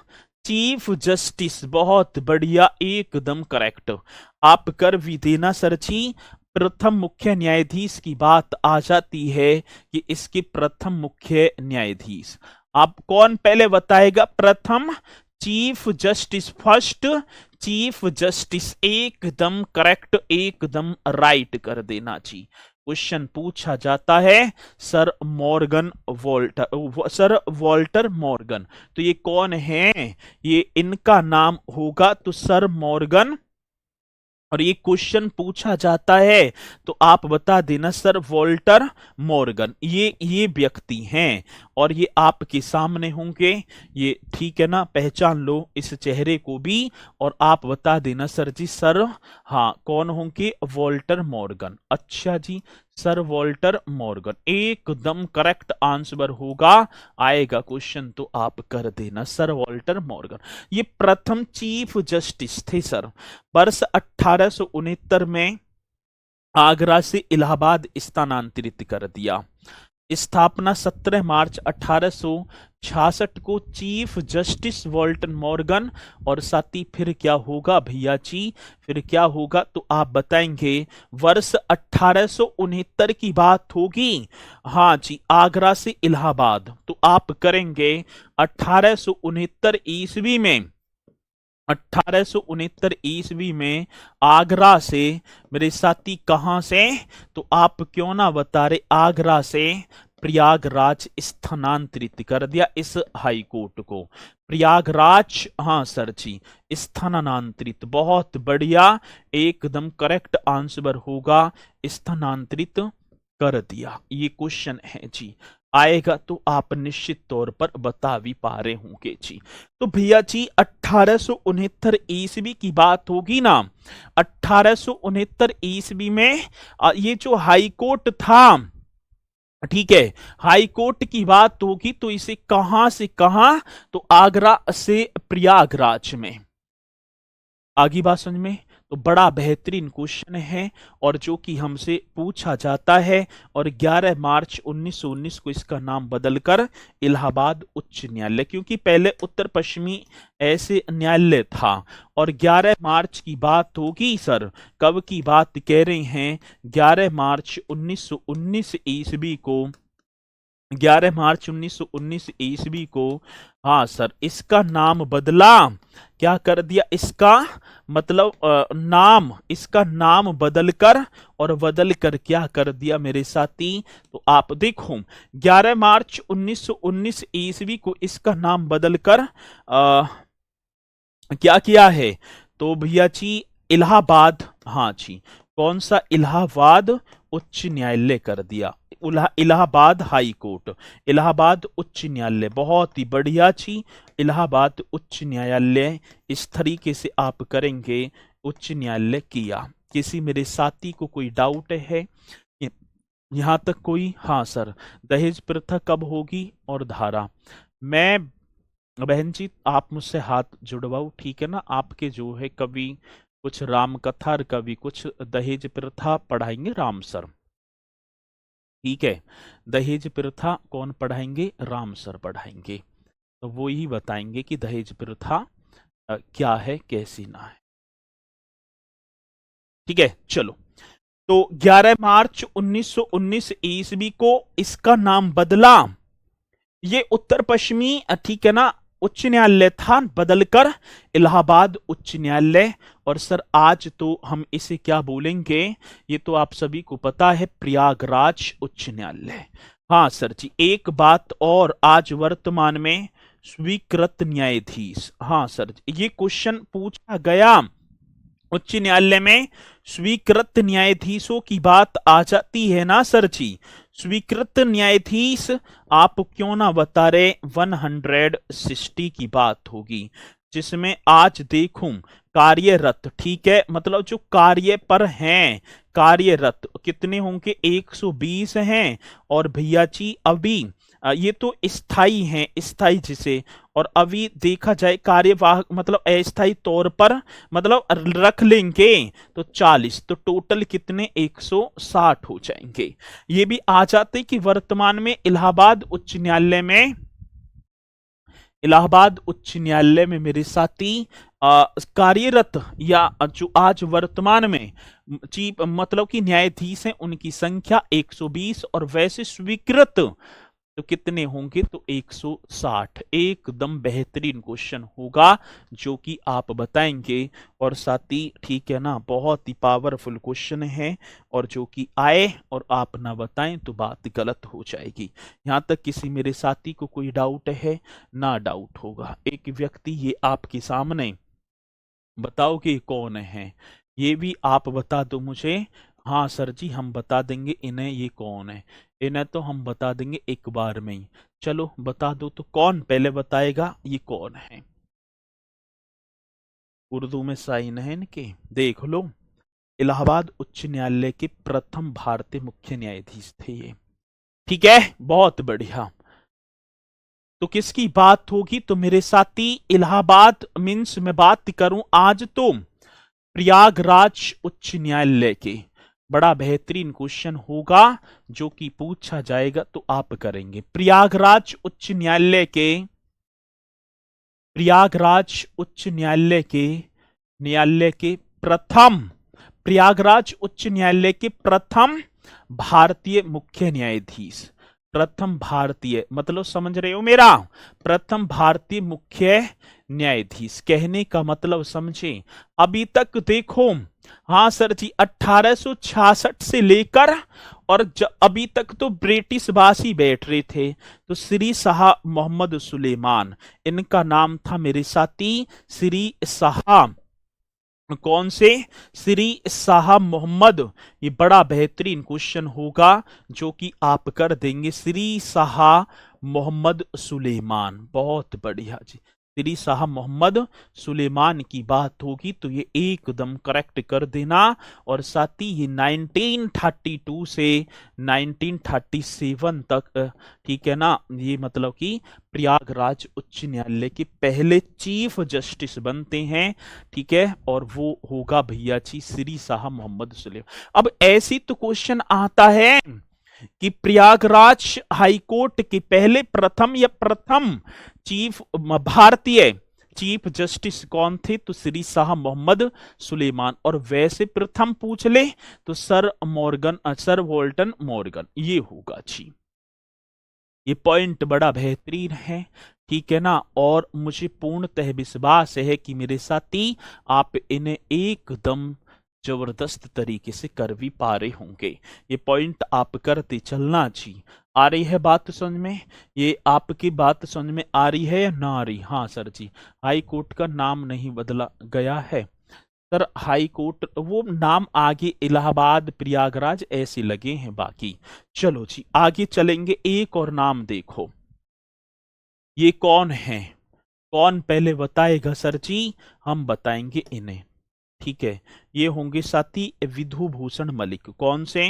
[SPEAKER 1] चीफ जस्टिस। बहुत बढ़िया, एकदम करेक्ट। आप कर भी देना सर जी। प्रथम मुख्य न्यायाधीश की बात आ जाती है कि इसके प्रथम मुख्य न्यायाधीश, आप कौन पहले बताएगा? प्रथम chief justice, first chief justice. एकदम करेक्ट, एकदम राइट कर देना जी। क्वेश्चन पूछा जाता है sir Morgan Walter, sir Walter Morgan, तो ये कौन है? ये इनका नाम होगा तो सर मॉर्गन। और ये क्वेश्चन पूछा जाता है तो आप बता देना सर वॉल्टर मॉर्गन, ये व्यक्ति हैं और ये आपके सामने होंगे। ये ठीक है ना, पहचान लो इस चेहरे को भी और आप बता देना सर जी सर, हाँ कौन होंगे? Walter Morgan. अच्छा जी, सर वॉल्टर मॉर्गन एकदम करेक्ट आंसर होगा। आएगा क्वेश्चन तो आप कर देना सर वॉल्टर मॉर्गन। ये प्रथम चीफ जस्टिस थे सर। वर्ष 1869 में आगरा से इलाहाबाद स्थानांतरित कर दिया। स्थापना 17 मार्च 1866 को चीफ जस्टिस वॉल्टर मॉर्गन। और साथ ही फिर क्या होगा भैया जी? फिर क्या होगा तो आप बताएंगे वर्ष 1869 की बात होगी। हाँ जी, आगरा से इलाहाबाद, तो आप करेंगे 1869 ईस्वी में। 1869 ईस्वी में आगरा से, मेरे साथी कहां से? तो आप क्यों ना बता रहे, आगरा से प्रयागराज स्थानांतरित कर दिया इस हाई कोर्ट को। प्रयागराज, हाँ सर जी, स्थानांतरित। बहुत बढ़िया, एकदम करेक्ट आंसर होगा, स्थानांतरित कर दिया। ये क्वेश्चन है जी। आएगा तो आप निश्चित तौर पर बता भी पा रहे होंगे जी। तो भैया जी 1869 ईस्वी की बात होगी ना। 1869 ईस्वी में ये जो हाई कोर्ट था, ठीक है, हाई कोर्ट की बात होगी तो इसे कहां से कहां? तो आगरा से प्रयागराज में। आगे बात समझ में? तो बड़ा बेहतरीन क्वेश्चन है और जो कि हमसे पूछा जाता है। और 11 मार्च 1919 को इसका नाम बदलकर इलाहाबाद उच्च न्यायालय, क्योंकि पहले उत्तर पश्चिमी ऐसे न्यायालय था। और 11 मार्च की बात होगी सर, कब की बात कह रहे हैं? 11 मार्च 1919 ईस्वी को। 11 मार्च 1919 ईस्वी को, हाँ सर, इसका नाम बदला। क्या कर दिया? इसका मतलब नाम, इसका नाम बदलकर, और बदलकर क्या कर दिया मेरे साथी? तो आप देखो 11 मार्च 1919 ईस्वी को इसका नाम बदलकर क्या किया है? तो भैया जी इलाहाबाद, हाँ जी, कौन सा? इलाहाबाद उच्च न्यायालय कर दिया। इलाहाबाद हाई कोर्ट, इलाहाबाद उच्च न्यायालय। बहुत ही बढ़िया जी, इलाहाबाद उच्च न्यायालय। इस तरीके से आप करेंगे, उच्च न्यायालय किया। किसी मेरे साथी को कोई डाउट है यहां तक कोई? हाँ सर, दहेज प्रथा कब होगी और धारा? मैं बहन जी आप मुझसे हाथ जुड़वाओ, ठीक है ना। आपके जो है कभी कुछ राम कथा और कभी कुछ दहेज प्रथा पढ़ाएंगे राम सर, ठीक है। दहेज प्रथा कौन पढ़ाएंगे? राम सर पढ़ाएंगे। तो वो ही बताएंगे कि दहेज प्रथा क्या है, कैसी ना है, ठीक है। चलो, तो 11 मार्च 1919 ईस्वी को इसका नाम बदला। ये उत्तर पश्चिमी, ठीक है ना, उच्च न्यायालय था, बदलकर इलाहाबाद उच्च न्यायालय। और सर आज तो हम इसे क्या बोलेंगे? ये तो आप सभी को पता है, प्रयागराज उच्च न्यायालय। हाँ सर जी, एक बात और, आज वर्तमान में स्वीकृत न्यायाधीश। हाँ सर, ये क्वेश्चन पूछा गया उच्च न्यायालय में, स्वीकृत न्यायाधीशों की बात आ जाती है ना सर जी। स्वीकृत न्यायाधीश आप क्यों ना बता रहे? 160 की बात होगी, जिसमें आज देखूं कार्यरत, ठीक है, मतलब जो कार्य पर हैं, कार्यरत कितने होंगे? 120 हैं। और भैया जी अभी ये तो स्थाई हैं, स्थाई जिसे, और अभी देखा जाए कार्यवाहक मतलब अस्थायी तौर पर मतलब रख लेंगे तो 40, तो टोटल कितने 160 हो जाएंगे। ये भी आ जाते कि वर्तमान में इलाहाबाद उच्च न्यायालय में मेरे साथी कार्यरत या जो आज वर्तमान में चीफ मतलब कि न्यायाधीश हैं उनकी संख्या 120, और वैसे स्वीकृत तो कितने होंगे, तो 160। एकदम बेहतरीन क्वेश्चन होगा जो कि आप बताएंगे। और साथी ठीक है ना, बहुत ही पावरफुल क्वेश्चन है, और जो कि आए और आप ना बताएं तो बात गलत हो जाएगी। यहां तक किसी मेरे साथी को कोई डाउट है? ना डाउट होगा। एक व्यक्ति ये आपके सामने, बताओ कि कौन है, ये भी आप बता दो मुझे। हाँ सर जी हम बता देंगे इन्हें, ये कौन है, इन्हें तो हम बता देंगे एक बार में ही। चलो बता दो तो, कौन पहले बताएगा ये कौन है? उर्दू में साइन है इनके, देख लो। इलाहाबाद उच्च न्यायालय के प्रथम भारतीय मुख्य न्यायाधीश थे ये। ठीक है, बहुत बढ़िया। तो किसकी बात होगी, तो मेरे साथी इलाहाबाद मीन्स मैं बात करूं आज तो प्रयागराज उच्च न्यायालय के। बड़ा बेहतरीन क्वेश्चन होगा जो कि पूछा जाएगा तो आप करेंगे। प्रयागराज उच्च न्यायालय के प्रथम, प्रयागराज उच्च न्यायालय के प्रथम भारतीय मुख्य न्यायाधीश। प्रथम भारतीय मतलब समझ रहे हो मेरा, प्रथम भारतीय मुख्य न्यायाधीश कहने का मतलब समझे। अभी तक देखो, हाँ सर जी 1866 से लेकर और अभी तक तो ब्रिटिश वासी बैठ रहे थे। तो श्री शाह मोहम्मद सुलेमान इनका नाम था मेरे साथी, श्री शाह, कौन से, श्री शाह मोहम्मद। ये बड़ा बेहतरीन क्वेश्चन होगा जो कि आप कर देंगे। श्री शाह मोहम्मद सुलेमान, बहुत बढ़िया जी, श्री शाह मोहम्मद सुलेमान की बात होगी तो ये एकदम करेक्ट कर देना। और साथ ही ये 1932 से 1937 तक, ठीक है ना, ये मतलब कि प्रयागराज उच्च न्यायालय के पहले चीफ जस्टिस बनते हैं। ठीक है, और वो होगा भैया जी श्री शाह मोहम्मद सुलेमान। अब ऐसी तो क्वेश्चन आता है कि प्रयागराज हाईकोर्ट के पहले प्रथम या प्रथम चीफ भारतीय चीफ जस्टिस कौन थे, तो श्री शाह मोहम्मद सुलेमान। और वैसे प्रथम पूछ ले तो सर वोल्टन मॉर्गन, ये होगा जी। ये पॉइंट बड़ा बेहतरीन है, ठीक है ना। और मुझे पूर्णतः विश्वास है कि मेरे साथी आप इन्हें एकदम जबरदस्त तरीके से कर भी पा रहे होंगे। ये पॉइंट आप करते चलना जी। आ रही है बात समझ में? ये आपकी बात समझ में आ रही है या ना आ रही? हाँ सर जी, हाई कोर्ट का नाम नहीं बदला गया है सर, हाई कोर्ट वो नाम आगे इलाहाबाद प्रयागराज ऐसे लगे हैं बाकी। चलो जी आगे चलेंगे, एक और नाम देखो, ये कौन है, कौन पहले बताएगा सर जी? हम बताएंगे इन्हें। ठीक है, ये होंगे साथी विधु भूषण मलिक। कौन से?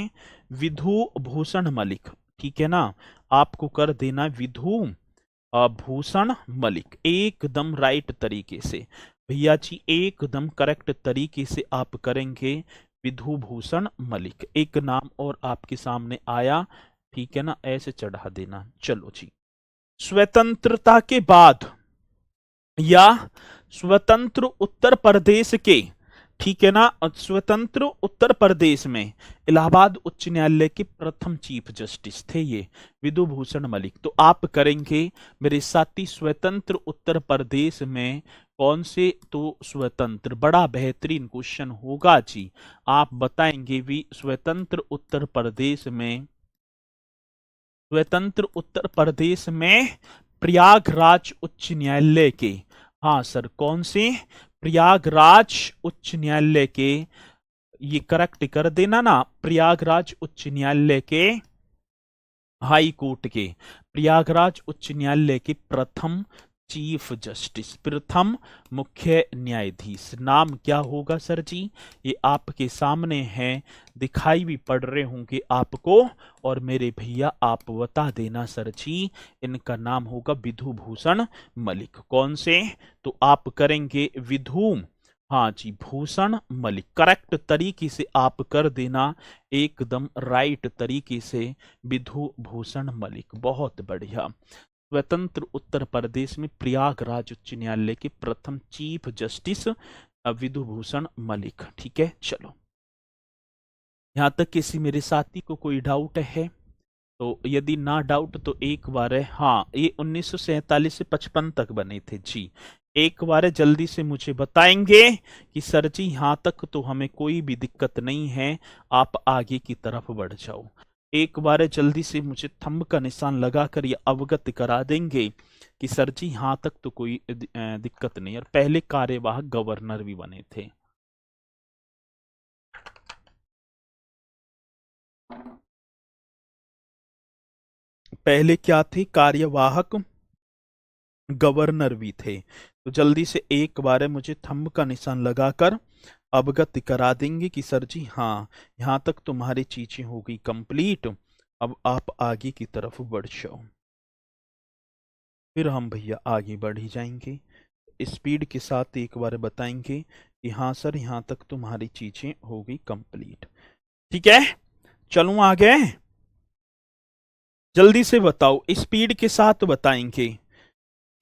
[SPEAKER 1] विधु भूषण मलिक, ठीक है ना। आपको कर देना विधु भूषण मलिक, एकदम राइट तरीके से भैया जी, एकदम करेक्ट तरीके से आप करेंगे विधु भूषण मलिक। एक नाम और आपके सामने आया, ठीक है ना, ऐसे चढ़ा देना। चलो जी, स्वतंत्रता के बाद या स्वतंत्र उत्तर प्रदेश के, ठीक है ना, स्वतंत्र उत्तर प्रदेश में इलाहाबाद उच्च न्यायालय के प्रथम चीफ जस्टिस थे ये विधु भूषण मलिक। तो आप करेंगे मेरे साथी स्वतंत्र उत्तर प्रदेश में कौन से, तो स्वतंत्र, बड़ा बेहतरीन क्वेश्चन होगा जी। आप बताएंगे भी स्वतंत्र उत्तर प्रदेश में प्रयागराज उच्च न्यायालय के, हाँ सर कौन से, प्रयागराज उच्च न्यायालय के, ये करेक्ट कर देना ना, प्रयागराज उच्च न्यायालय के हाई कोर्ट के, प्रयागराज उच्च न्यायालय के प्रथम चीफ जस्टिस, प्रथम मुख्य न्यायाधीश। नाम क्या होगा सर जी? ये आपके सामने है, दिखाई भी पड़ रहे होंगे आपको, और मेरे भैया आप बता देना सर जी। इनका नाम होगा विधु भूषण मलिक। कौन से? तो आप करेंगे विधु, हाँ जी, भूषण मलिक। करेक्ट तरीके से आप कर देना, एकदम राइट तरीके से, विधु भूषण मलिक। बहुत बढ़िया। स्वतंत्र उत्तर प्रदेश में प्रयागराज उच्च न्यायालय के प्रथम चीफ जस्टिस विधु भूषण मलिक। ठीक है, चलो यहां तक किसी मेरे साथी को कोई डाउट है? तो यदि ना डाउट तो एक बार है, हाँ ये 1947 से 55 तक बने थे जी। एक बार जल्दी से मुझे बताएंगे कि सर जी यहां तक तो हमें कोई भी दिक्कत नहीं है, आप आगे की तरफ बढ़ जाओ। एक बार जल्दी से मुझे थंब का निशान लगाकर ये अवगत करा देंगे कि सर जी यहां तक तो कोई दिक्कत नहीं। और पहले कार्यवाहक गवर्नर भी बने थे। पहले क्या थे? कार्यवाहक गवर्नर भी थे। तो जल्दी से एक बार मुझे थंब का निशान लगाकर अवगत करा देंगे कि सर जी हाँ यहां तक तुम्हारी चीजें हो गई कंप्लीट, अब आप आगे की तरफ बढ़ जाओ। फिर हम भैया आगे बढ़ ही जाएंगे, स्पीड के साथ एक बार बताएंगे कि हाँ सर यहां तक तुम्हारी चीजें हो गई कंप्लीट। ठीक है, चलूं आगे? जल्दी से बताओ, स्पीड के साथ बताएंगे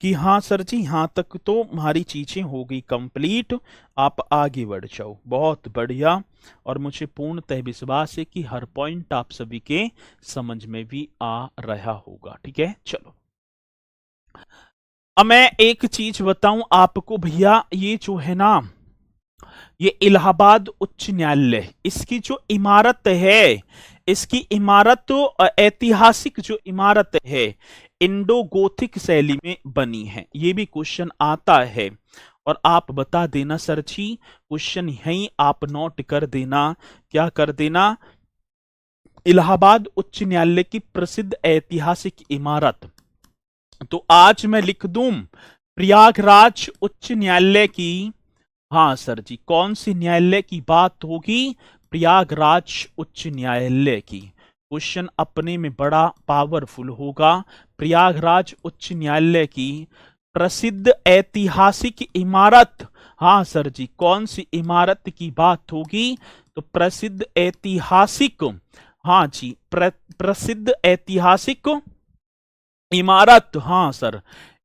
[SPEAKER 1] कि हाँ सर जी यहां तक तो हमारी चीजें हो गई कंप्लीट, आप आगे बढ़ जाओ। बहुत बढ़िया। और मुझे पूर्णतः विश्वास है कि हर पॉइंट आप सभी के समझ में भी आ रहा होगा। ठीक है, चलो अब मैं एक चीज बताऊं आपको भैया, ये जो है ना, ये इलाहाबाद उच्च न्यायालय, इसकी जो इमारत है, इसकी इमारत तो ऐतिहासिक जो इमारत है, इंडो गोथिक शैली में बनी है। ये भी क्वेश्चन आता है, और आप बता देना सर जी, क्वेश्चन यही आप नोट कर देना। क्या कर देना? इलाहाबाद उच्च न्यायालय की प्रसिद्ध ऐतिहासिक इमारत। तो आज मैं लिख दूं प्रयागराज उच्च न्यायालय की, हाँ सर जी, कौन सी न्यायालय की बात होगी? प्रयागराज उच्च न्यायालय की। क्वेश्चन अपने में बड़ा पावरफुल होगा। प्रयागराज उच्च न्यायालय की प्रसिद्ध ऐतिहासिक इमारत, हाँ सर जी, कौन सी इमारत की बात होगी? तो प्रसिद्ध ऐतिहासिक, हाँ जी, प्रसिद्ध ऐतिहासिक इमारत, हाँ सर,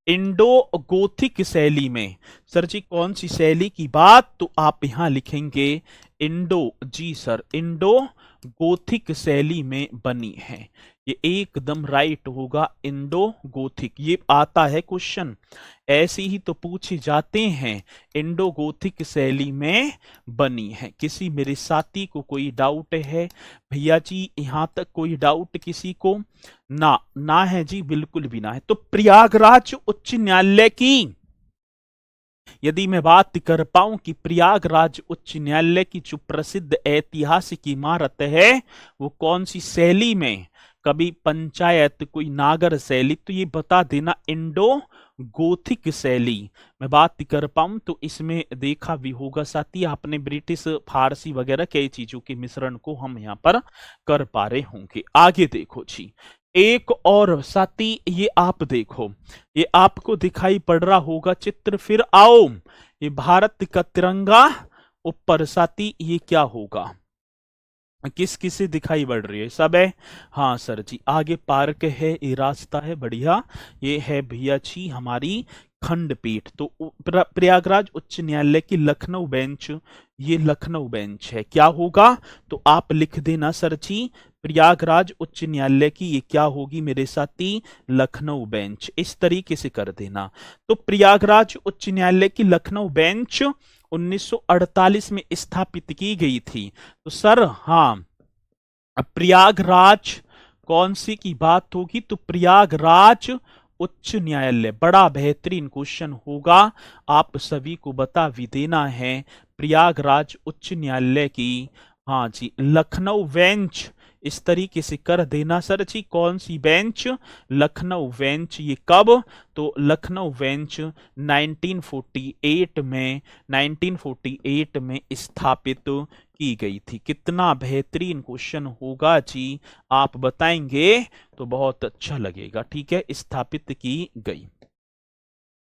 [SPEAKER 1] इंडो गोथिक शैली में। सर जी कौन सी शैली की बात? तो आप यहां लिखेंगे इंडो, जी सर, इंडो गोथिक शैली में बनी है। ये एकदम राइट होगा, इंडो गोथिक। ये आता है क्वेश्चन, ऐसे ही तो पूछे जाते हैं, इंडो गोथिक शैली में बनी है। किसी मेरे साथी को कोई डाउट है भैया जी? यहां तक कोई डाउट किसी को? ना, ना है जी, बिल्कुल भी ना है। तो प्रयागराज उच्च न्यायालय की यदि मैं बात कर पाऊं कि प्रयागराज उच्च न्यायालय की जो प्रसिद्ध ऐतिहासिक इमारत है वो कौन सी शैली में, कभी पंचायत, कोई नागर शैली, तो ये बता देना इंडो गोथिक शैली मैं बात कर पाऊं तो इसमें देखा भी होगा साथी आपने, ब्रिटिश फारसी वगैरह कई चीजों के मिश्रण को हम यहां पर कर पा रहे होंगे। आगे देखो जी, एक और साथी, ये आप देखो, ये आपको दिखाई पड़ रहा होगा चित्र, फिर आओ, ये भारत का तिरंगा ऊपर साथी, ये क्या होगा? किस किस से दिखाई पड़ रही है? सब है, हाँ सर जी। आगे पार्क है, ये रास्ता है, बढ़िया। ये है भैया जी हमारी खंडपीठ। तो प्रयागराज उच्च न्यायालय की लखनऊ बेंच, ये लखनऊ बेंच है। क्या होगा? तो आप लिख देना सर जी, प्रयागराज उच्च न्यायालय की ये क्या होगी मेरे साथी? लखनऊ बेंच। इस तरीके से कर देना। तो प्रयागराज उच्च न्यायालय की लखनऊ बेंच 1948 में स्थापित की गई थी। तो सर हाँ, प्रयागराज कौन सी की बात होगी? तो प्रयागराज उच्च न्यायालय। बड़ा बेहतरीन क्वेश्चन होगा, आप सभी को बता भी देना है। प्रयागराज उच्च न्यायालय की, हाँ जी, लखनऊ बेंच, इस तरीके से कर देना सर जी। कौन सी बेंच? लखनऊ बेंच। ये कब? तो लखनऊ बेंच 1948 में स्थापित की गई थी। कितना बेहतरीन क्वेश्चन होगा जी, आप बताएंगे तो बहुत अच्छा लगेगा। ठीक है, स्थापित की गई।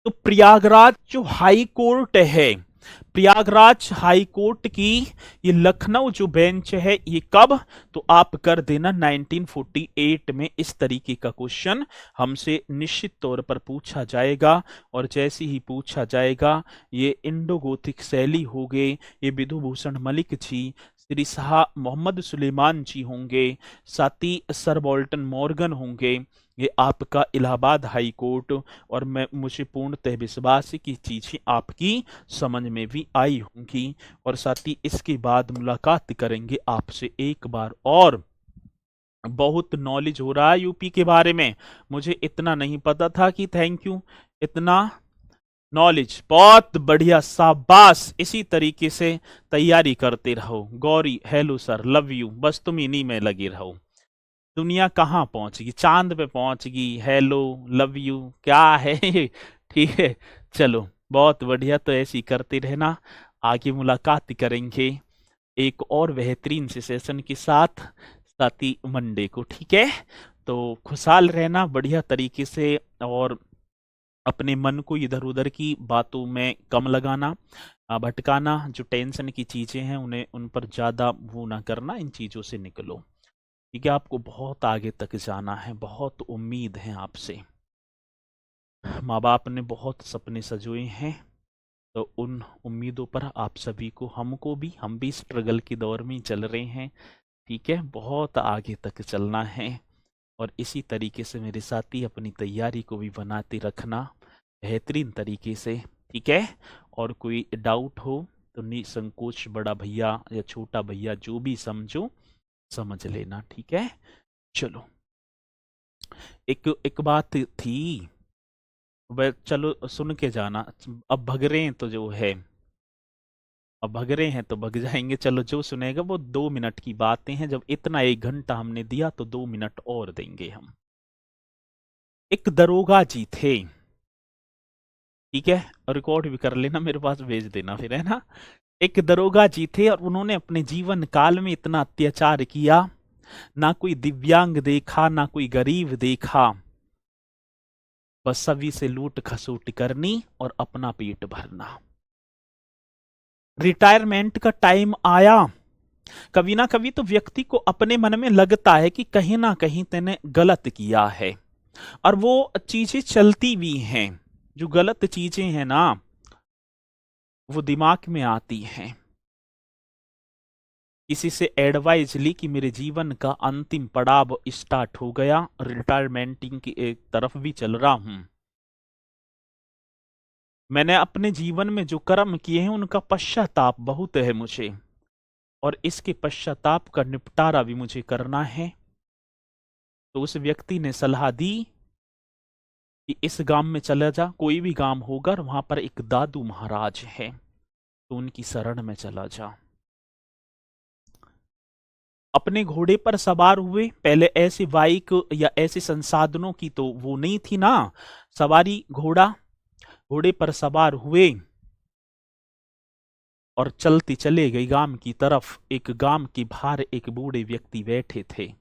[SPEAKER 1] तो प्रयागराज जो हाई कोर्ट है, प्रयागराज हाई कोर्ट की ये लखनऊ जो बेंच है, ये कब? तो आप कर देना 1948 में। इस तरीके का क्वेश्चन हमसे निश्चित तौर पर पूछा जाएगा। और जैसे ही पूछा जाएगा, ये इंडो गोथिक शैली हो गए, ये विधु भूषण मलिक जी, श्री शाह मोहम्मद सुलेमान जी होंगे, साथ ही सर वॉल्टन मॉर्गन होंगे, ये आपका इलाहाबाद हाई कोर्ट। और मुझे पूर्णतः विश्वास है कि चीजें आपकी समझ में भी आई होंगी। और साथ ही इसके बाद मुलाकात करेंगे आपसे एक बार और। बहुत नॉलेज हो रहा है यूपी के बारे में, मुझे इतना नहीं पता था कि थैंक यू, इतना नॉलेज, बहुत बढ़िया, शाबाश। इसी तरीके से तैयारी करते रहो। Gauri hello sir, love you. बस तुम इन्हीं में लगे रहो। दुनिया कहाँ पहुंच गई? चांद पे पहुंच गई। हेलो, लव यू, क्या है ठीक है, चलो बहुत बढ़िया। तो ऐसे ही करते रहना, आगे मुलाकात करेंगे एक और बेहतरीन से सेशन के साथ, साथी मंडे को। ठीक है, तो खुशहाल रहना बढ़िया तरीके से, और अपने मन को इधर उधर की बातों में कम लगाना, भटकाना। जो टेंशन की चीजें हैं उन्हें उन पर ज्यादा वो ना करना, इन चीजों से निकलो। ठीक है, आपको बहुत आगे तक जाना है, बहुत उम्मीद है आपसे। माँ बाप ने बहुत सपने सजोए हैं, तो उन उम्मीदों पर आप सभी को, हमको भी, हम भी स्ट्रगल के दौर में चल रहे हैं। ठीक है, बहुत आगे तक चलना है। और इसी तरीके से मेरे साथी अपनी तैयारी को भी बनाते रखना बेहतरीन तरीके से। ठीक है, और कोई डाउट हो तो निसंकोच बड़ा भैया या छोटा भैया जो भी समझो समझ लेना। ठीक है, चलो एक बात थी, वह चलो सुन के जाना। अब भग रहे हैं तो जो है, अब भग रहे हैं तो भग जाएंगे। चलो जो सुनेगा वो 2 मिनट की बातें हैं, जब इतना 1 घंटा हमने दिया तो 2 मिनट और देंगे हम। एक दरोगा जी थे, ठीक है, रिकॉर्ड भी कर लेना, मेरे पास भेज देना फिर, है ना। एक दरोगा जी थे और उन्होंने अपने जीवन काल में इतना अत्याचार किया, ना कोई दिव्यांग देखा, ना कोई गरीब देखा, बस सभी से लूट खसूट करनी और अपना पेट भरना। रिटायरमेंट का टाइम आया, कभी ना कभी तो व्यक्ति को अपने मन में लगता है कि कहीं ना कहीं तेने गलत किया है, और वो चीजें चलती भी हैं। जो गलत चीजें हैं ना, वो दिमाग में आती हैं। किसी से एडवाइस ली कि मेरे जीवन का अंतिम पड़ाव स्टार्ट हो गया, रिटायरमेंटिंग की एक तरफ भी चल रहा हूं। मैंने अपने जीवन में जो कर्म किए हैं उनका पश्चाताप बहुत है मुझे, और इसके पश्चाताप का निपटारा भी मुझे करना है। तो उस व्यक्ति ने सलाह दी कि इस गांव में चला जा, कोई भी गांव होगा, वहां पर एक दादू महाराज है, तो उनकी शरण में चला जा। अपने घोड़े पर सवार हुए। पहले ऐसे बाइक या ऐसे संसाधनों की तो वो नहीं थी ना, सवारी घोड़ा, घोड़े पर सवार हुए और चलते चले गए गांव की तरफ। एक गांव के बाहर एक बूढ़े व्यक्ति बैठे थे,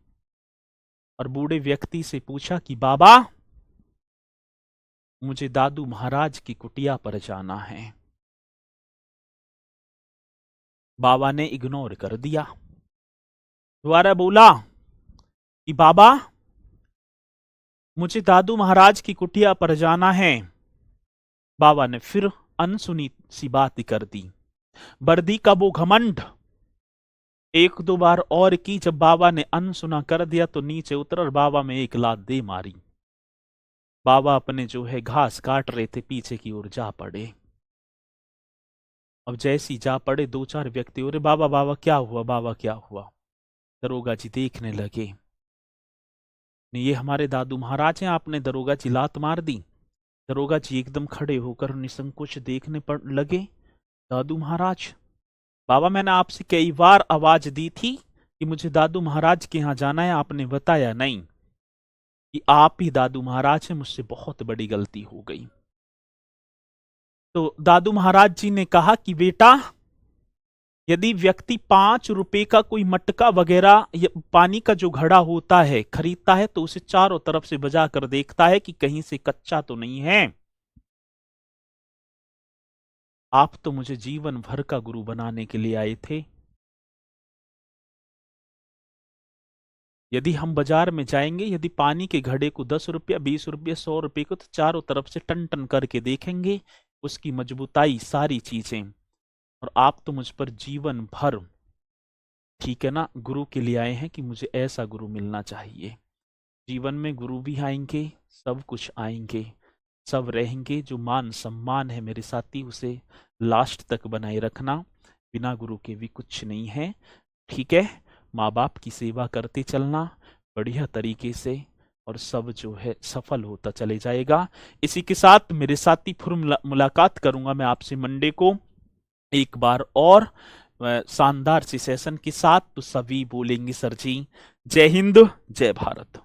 [SPEAKER 1] और बूढ़े व्यक्ति से पूछा कि बाबा, मुझे दादू महाराज की कुटिया पर जाना है। बाबा ने इग्नोर कर दिया। दोबारा बोला कि बाबा, मुझे दादू महाराज की कुटिया पर जाना है। बाबा ने फिर अनसुनी सी बात कर दी। वर्दी का वो घमंड, एक दो बार और की। जब बाबा ने अनसुना कर दिया तो नीचे उतर और बाबा में एक लात दे मारी। बाबा अपने जो है घास काट रहे थे, पीछे की ओर जा पड़े। अब जैसी जा पड़े, दो चार व्यक्ति, अरे बाबा बाबा क्या हुआ, बाबा क्या हुआ। दरोगा जी देखने लगे, ये हमारे दादू महाराज हैं। आपने दरोगा जी लात मार दी। दरोगा जी एकदम खड़े होकर निसंकोच देखने पर लगे। दादू महाराज, बाबा मैंने आपसे कई बार आवाज दी थी कि मुझे दादू महाराज के यहाँ जाना है, आपने बताया नहीं कि आप ही दादू महाराज हैं, मुझसे बहुत बड़ी गलती हो गई। तो दादू महाराज जी ने कहा कि बेटा, यदि व्यक्ति 5 रुपए का कोई मटका वगैरह पानी का जो घड़ा होता है खरीदता है, तो उसे चारों तरफ से बजा कर देखता है कि कहीं से कच्चा तो नहीं है। आप तो मुझे जीवन भर का गुरु बनाने के लिए आए थे। यदि हम बाजार में जाएंगे, यदि पानी के घड़े को 10 रुपया, 20 रुपया, 100 रुपये को, तो चारों तरफ से टन टन करके देखेंगे, उसकी मजबूताई, सारी चीजें। और आप तो मुझ पर जीवन भर, ठीक है ना, गुरु के लिए आए हैं कि मुझे ऐसा गुरु मिलना चाहिए। जीवन में गुरु भी आएंगे, सब कुछ आएंगे, सब रहेंगे। जो मान सम्मान है मेरे साथी, उसे लास्ट तक बनाए रखना। बिना गुरु के भी कुछ नहीं है, ठीक है। माँ बाप की सेवा करते चलना बढ़िया तरीके से, और सब जो है सफल होता चले जाएगा। इसी के साथ मेरे साथी फिर मुलाकात करूंगा मैं आपसे मंडे को एक बार और शानदार सी सेशन के साथ। तो सभी बोलेंगे सर जी जय हिंद, जय भारत।